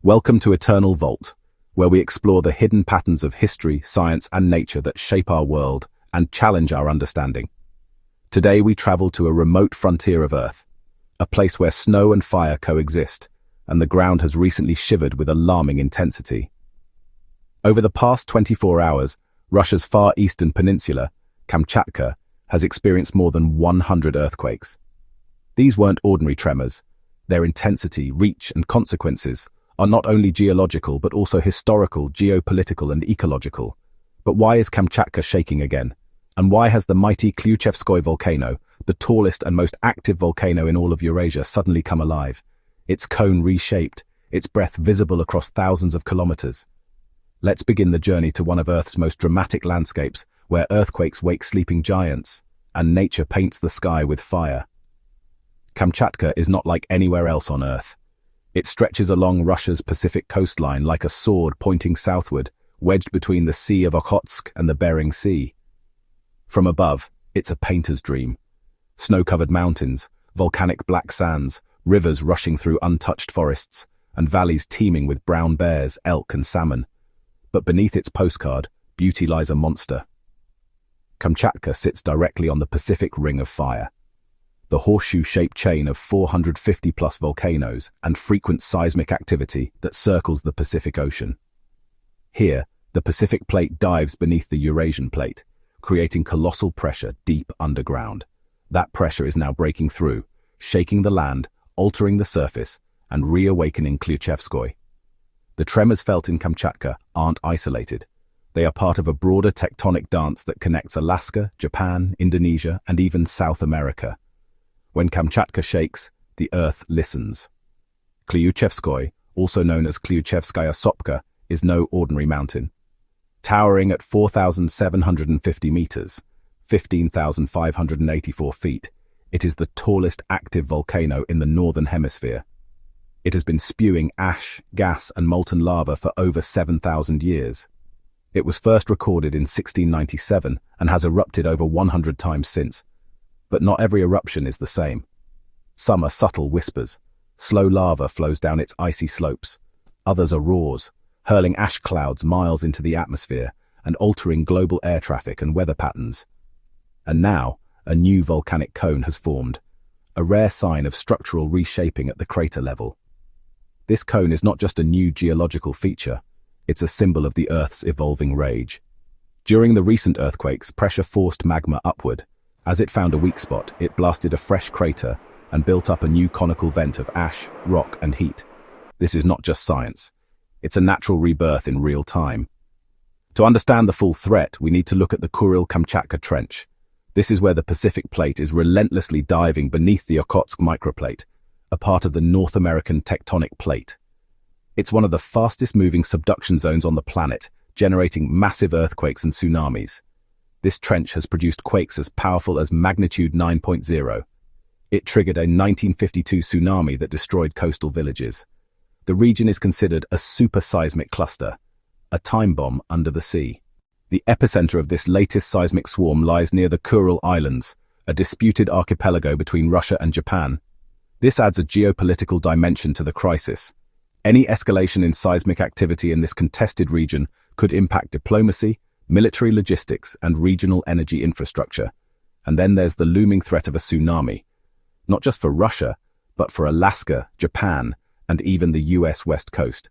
Welcome to Eternal Vault, where we explore the hidden patterns of history, science, and nature that shape our world and challenge our understanding. Today we travel to a remote frontier of Earth, a place where snow and fire coexist, and the ground has recently shivered with alarming intensity. Over the past 24 hours, Russia's far eastern peninsula, Kamchatka, has experienced more than 100 earthquakes. These weren't ordinary tremors. Their intensity, reach, and consequences are not only geological but also historical, geopolitical, and ecological. But why is Kamchatka shaking again? And why has the mighty Klyuchevskoy volcano, the tallest and most active volcano in all of Eurasia, suddenly come alive? Its cone reshaped, its breath visible across thousands of kilometers. Let's begin the journey to one of Earth's most dramatic landscapes, where earthquakes wake sleeping giants, and nature paints the sky with fire. Kamchatka is not like anywhere else on Earth. It stretches along Russia's Pacific coastline like a sword pointing southward, wedged between the Sea of Okhotsk and the Bering Sea. From above, it's a painter's dream. Snow-covered mountains, volcanic black sands, rivers rushing through untouched forests, and valleys teeming with brown bears, elk, and salmon. But beneath its postcard, beauty lies a monster. Kamchatka sits directly on the Pacific Ring of Fire, the horseshoe-shaped chain of 450-plus volcanoes and frequent seismic activity that circles the Pacific Ocean. Here, the Pacific Plate dives beneath the Eurasian Plate, creating colossal pressure deep underground. That pressure is now breaking through, shaking the land, altering the surface, and reawakening Klyuchevskoy. The tremors felt in Kamchatka aren't isolated. They are part of a broader tectonic dance that connects Alaska, Japan, Indonesia, and even South America. When Kamchatka shakes, the Earth listens. Klyuchevskoy, also known as Klyuchevskaya Sopka, is no ordinary mountain. Towering at 4,750 meters, 15,584 feet, it is the tallest active volcano in the Northern Hemisphere. It has been spewing ash, gas, and molten lava for over 7,000 years. It was first recorded in 1697 and has erupted over 100 times since. But not every eruption is the same. Some are subtle whispers. Slow lava flows down its icy slopes. Others are roars, hurling ash clouds miles into the atmosphere and altering global air traffic and weather patterns. And now, a new volcanic cone has formed, a rare sign of structural reshaping at the crater level. This cone is not just a new geological feature, it's a symbol of the Earth's evolving rage. During the recent earthquakes, pressure forced magma upward. As it found a weak spot, it blasted a fresh crater and built up a new conical vent of ash, rock, and heat. This is not just science. It's a natural rebirth in real time. To understand the full threat, we need to look at the Kuril-Kamchatka Trench. This is where the Pacific Plate is relentlessly diving beneath the Okhotsk microplate, a part of the North American tectonic plate. It's one of the fastest-moving subduction zones on the planet, generating massive earthquakes and tsunamis. This trench has produced quakes as powerful as magnitude 9.0. It triggered a 1952 tsunami that destroyed coastal villages. The region is considered a superseismic cluster, a time bomb under the sea. The epicenter of this latest seismic swarm lies near the Kuril Islands, a disputed archipelago between Russia and Japan. This adds a geopolitical dimension to the crisis. Any escalation in seismic activity in this contested region could impact diplomacy, military logistics, and regional energy infrastructure. And then there's the looming threat of a tsunami, not just for Russia, but for Alaska, Japan, and even the US West Coast.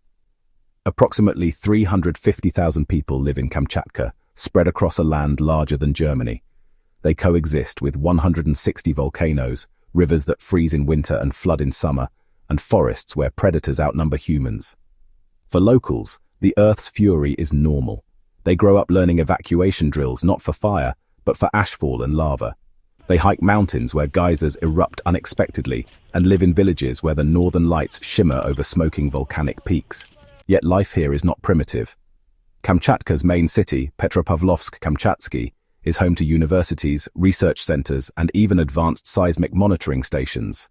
Approximately 350,000 people live in Kamchatka, spread across a land larger than Germany. They coexist with 160 volcanoes, rivers that freeze in winter and flood in summer, and forests where predators outnumber humans. For locals, the Earth's fury is normal. They grow up learning evacuation drills not for fire, but for ashfall and lava. They hike mountains where geysers erupt unexpectedly and live in villages where the northern lights shimmer over smoking volcanic peaks. Yet life here is not primitive. Kamchatka's main city, Petropavlovsk-Kamchatsky, is home to universities, research centers, and even advanced seismic monitoring stations.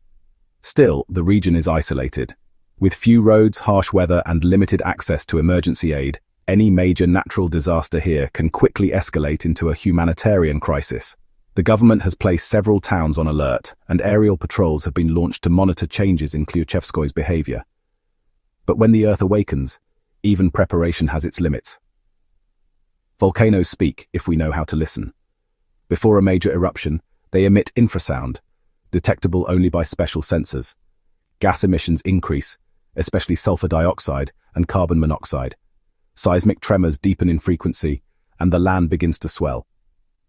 Still, the region is isolated. With few roads, harsh weather, and limited access to emergency aid, any major natural disaster here can quickly escalate into a humanitarian crisis. The government has placed several towns on alert, and aerial patrols have been launched to monitor changes in Klyuchevskoy's behavior. But when the Earth awakens, even preparation has its limits. Volcanoes speak if we know how to listen. Before a major eruption, they emit infrasound, detectable only by special sensors. Gas emissions increase, especially sulfur dioxide and carbon monoxide. Seismic tremors deepen in frequency, and the land begins to swell.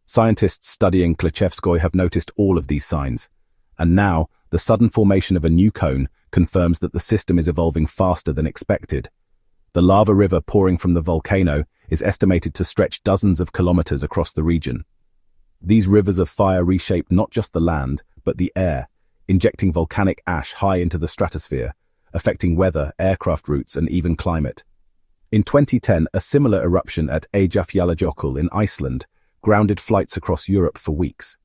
Scientists studying Klyuchevskoy have noticed all of these signs, and now the sudden formation of a new cone confirms that the system is evolving faster than expected. The lava river pouring from the volcano is estimated to stretch dozens of kilometers across the region. These rivers of fire reshape not just the land, but the air, injecting volcanic ash high into the stratosphere, affecting weather, aircraft routes, and even climate. In 2010, a similar eruption at Eyjafjallajökull in Iceland grounded flights across Europe for weeks.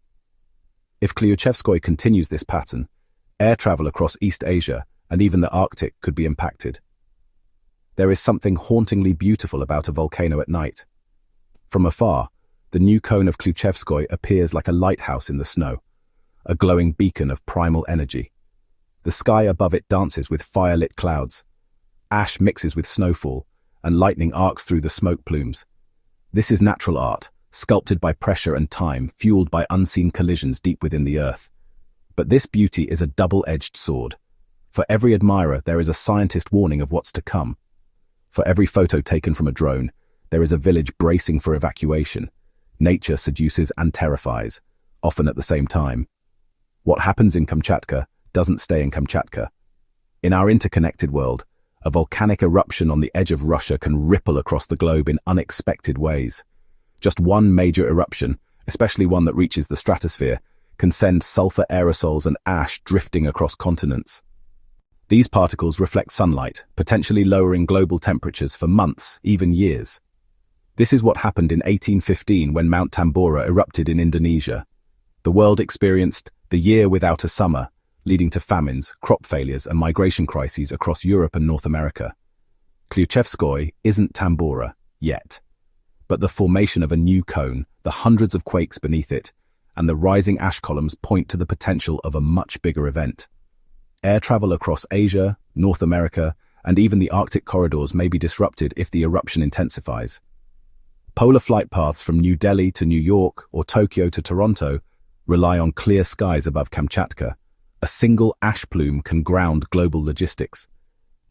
If Klyuchevskoy continues this pattern, air travel across East Asia and even the Arctic could be impacted. There is something hauntingly beautiful about a volcano at night. From afar, the new cone of Klyuchevskoy appears like a lighthouse in the snow, a glowing beacon of primal energy. The sky above it dances with fire-lit clouds. Ash mixes with snowfall, and lightning arcs through the smoke plumes. This is natural art, sculpted by pressure and time, fueled by unseen collisions deep within the earth. But this beauty is a double-edged sword. For every admirer, there is a scientist warning of what's to come. For every photo taken from a drone, there is a village bracing for evacuation. Nature seduces and terrifies, often at the same time. What happens in Kamchatka doesn't stay in Kamchatka. In our interconnected world, a volcanic eruption on the edge of Russia can ripple across the globe in unexpected ways. Just one major eruption, especially one that reaches the stratosphere, can send sulfur aerosols and ash drifting across continents. These particles reflect sunlight, potentially lowering global temperatures for months, even years. This is what happened in 1815 when Mount Tambora erupted in Indonesia. The world experienced the year without a summer, leading to famines, crop failures, and migration crises across Europe and North America. Klyuchevskoy isn't Tambora yet, but the formation of a new cone, the hundreds of quakes beneath it, and the rising ash columns point to the potential of a much bigger event. Air travel across Asia, North America, and even the Arctic corridors may be disrupted if the eruption intensifies. Polar flight paths from New Delhi to New York or Tokyo to Toronto rely on clear skies above Kamchatka. A single ash plume can ground global logistics.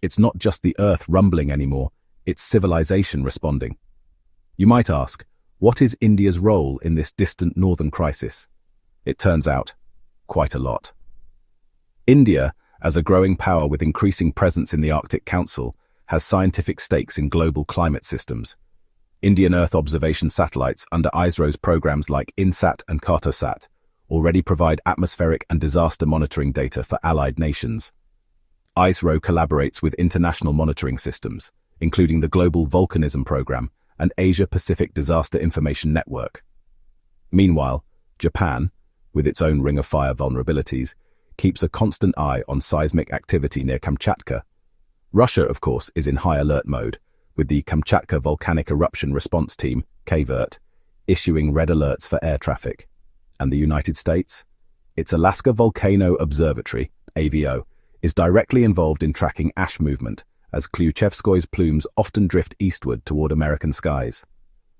It's not just the Earth rumbling anymore, it's civilization responding. You might ask, what is India's role in this distant northern crisis? It turns out, quite a lot. India, as a growing power with increasing presence in the Arctic Council, has scientific stakes in global climate systems. Indian Earth observation satellites under ISRO's programs like INSAT and Cartosat already provide atmospheric and disaster monitoring data for allied nations. ISRO collaborates with international monitoring systems, including the Global Volcanism Program and Asia-Pacific Disaster Information Network. Meanwhile, Japan, with its own Ring of Fire vulnerabilities, keeps a constant eye on seismic activity near Kamchatka. Russia, of course, is in high alert mode, with the Kamchatka Volcanic Eruption Response Team, KVERT, issuing red alerts for air traffic. And the United States? Its Alaska Volcano Observatory, AVO, is directly involved in tracking ash movement, as Klyuchevskoy's plumes often drift eastward toward American skies.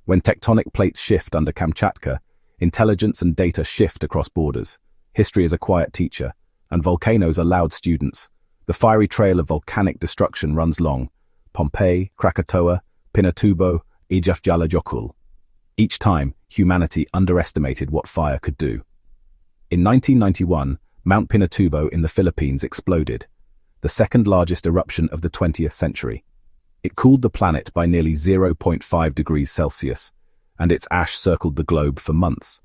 When tectonic plates shift under Kamchatka, intelligence and data shift across borders. History is a quiet teacher, and volcanoes are loud students. The fiery trail of volcanic destruction runs long. Pompeii, Krakatoa, Pinatubo, Eyjafjallajökull. Each time, humanity underestimated what fire could do. In 1991, Mount Pinatubo in the Philippines exploded, the second largest eruption of the 20th century. It cooled the planet by nearly 0.5 degrees Celsius, and its ash circled the globe for months.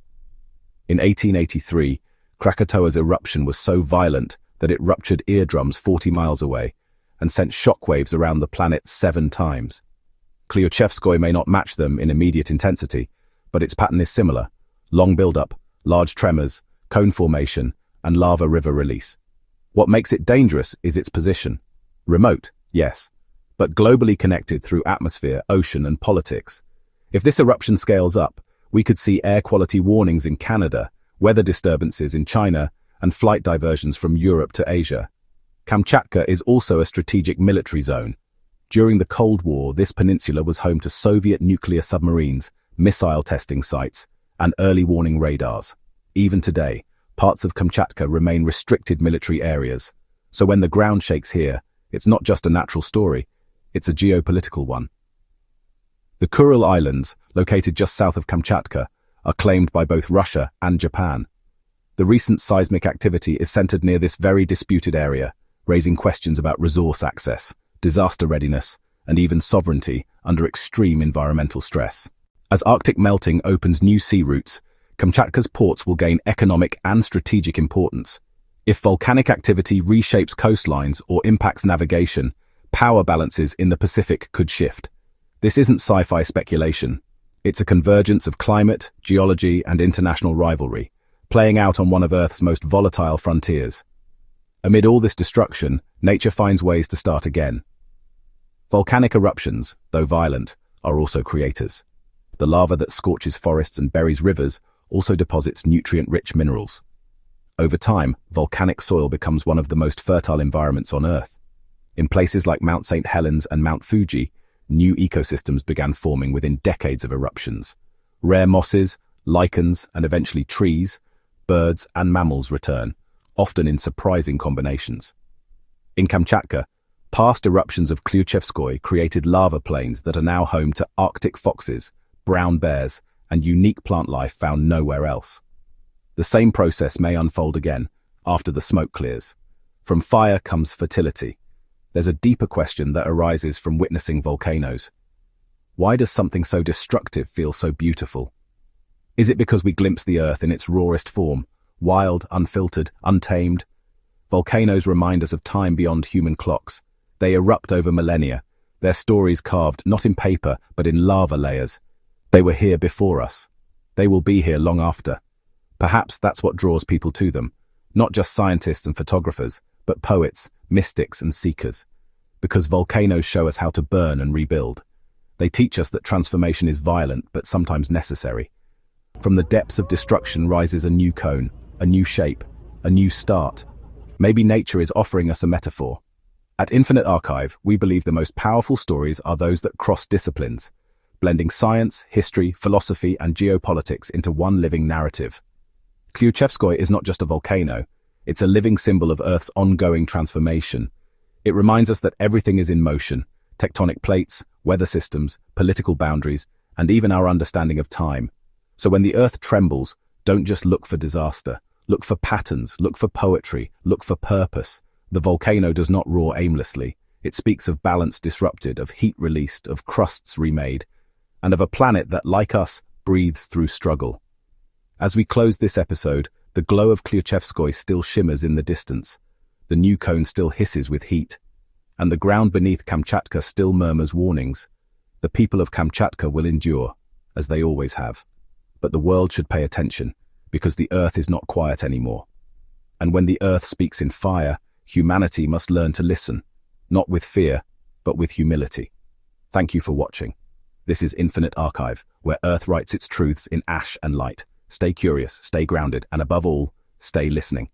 In 1883, Krakatoa's eruption was so violent that it ruptured eardrums 40 miles away and sent shockwaves around the planet 7 times. Klyuchevskoy may not match them in immediate intensity, but its pattern is similar: long build-up, large tremors, cone formation, and lava river release. What makes it dangerous is its position. Remote, yes, but globally connected through atmosphere, ocean, and politics. If this eruption scales up, we could see air quality warnings in Canada, weather disturbances in China, and flight diversions from Europe to Asia. Kamchatka is also a strategic military zone. During the Cold War, this peninsula was home to Soviet nuclear submarines, missile testing sites, and early warning radars. Even today, parts of Kamchatka remain restricted military areas. So when the ground shakes here, it's not just a natural story, it's a geopolitical one. The Kuril Islands, located just south of Kamchatka, are claimed by both Russia and Japan. The recent seismic activity is centered near this very disputed area, raising questions about resource access, disaster readiness, and even sovereignty under extreme environmental stress. As Arctic melting opens new sea routes, Kamchatka's ports will gain economic and strategic importance. If volcanic activity reshapes coastlines or impacts navigation, power balances in the Pacific could shift. This isn't sci-fi speculation. It's a convergence of climate, geology, and international rivalry, playing out on one of Earth's most volatile frontiers. Amid all this destruction, nature finds ways to start again. Volcanic eruptions, though violent, are also creators. The lava that scorches forests and buries rivers also deposits nutrient-rich minerals. Over time, volcanic soil becomes one of the most fertile environments on Earth. In places like Mount St. Helens and Mount Fuji, new ecosystems began forming within decades of eruptions. Rare mosses, lichens, and eventually trees, birds, and mammals return, often in surprising combinations. In Kamchatka, past eruptions of Klyuchevskoy created lava plains that are now home to Arctic foxes, brown bears, and unique plant life found nowhere else. The same process may unfold again after the smoke clears. From fire comes fertility. There's a deeper question that arises from witnessing volcanoes. Why does something so destructive feel so beautiful? Is it because we glimpse the Earth in its rawest form, wild, unfiltered, untamed? Volcanoes remind us of time beyond human clocks. They erupt over millennia, their stories carved not in paper but in lava layers. They were here before us. They will be here long after. Perhaps that's what draws people to them, not just scientists and photographers, but poets, mystics and seekers. Because volcanoes show us how to burn and rebuild. They teach us that transformation is violent but sometimes necessary. From the depths of destruction rises a new cone, a new shape, a new start. Maybe nature is offering us a metaphor. At Infinite Archive, we believe the most powerful stories are those that cross disciplines, blending science, history, philosophy, and geopolitics into one living narrative. Klyuchevskoy is not just a volcano, it's a living symbol of Earth's ongoing transformation. It reminds us that everything is in motion: tectonic plates, weather systems, political boundaries, and even our understanding of time. So when the Earth trembles, don't just look for disaster. Look for patterns, look for poetry, look for purpose. The volcano does not roar aimlessly. It speaks of balance disrupted, of heat released, of crusts remade, and of a planet that, like us, breathes through struggle. As we close this episode, the glow of Klyuchevskoy still shimmers in the distance. The new cone still hisses with heat, and the ground beneath Kamchatka still murmurs warnings. The people of Kamchatka will endure, as they always have. But the world should pay attention, because the Earth is not quiet anymore. And when the Earth speaks in fire, humanity must learn to listen, not with fear, but with humility. Thank you for watching. This is Infinite Archive, where Earth writes its truths in ash and light. Stay curious, stay grounded, and above all, stay listening.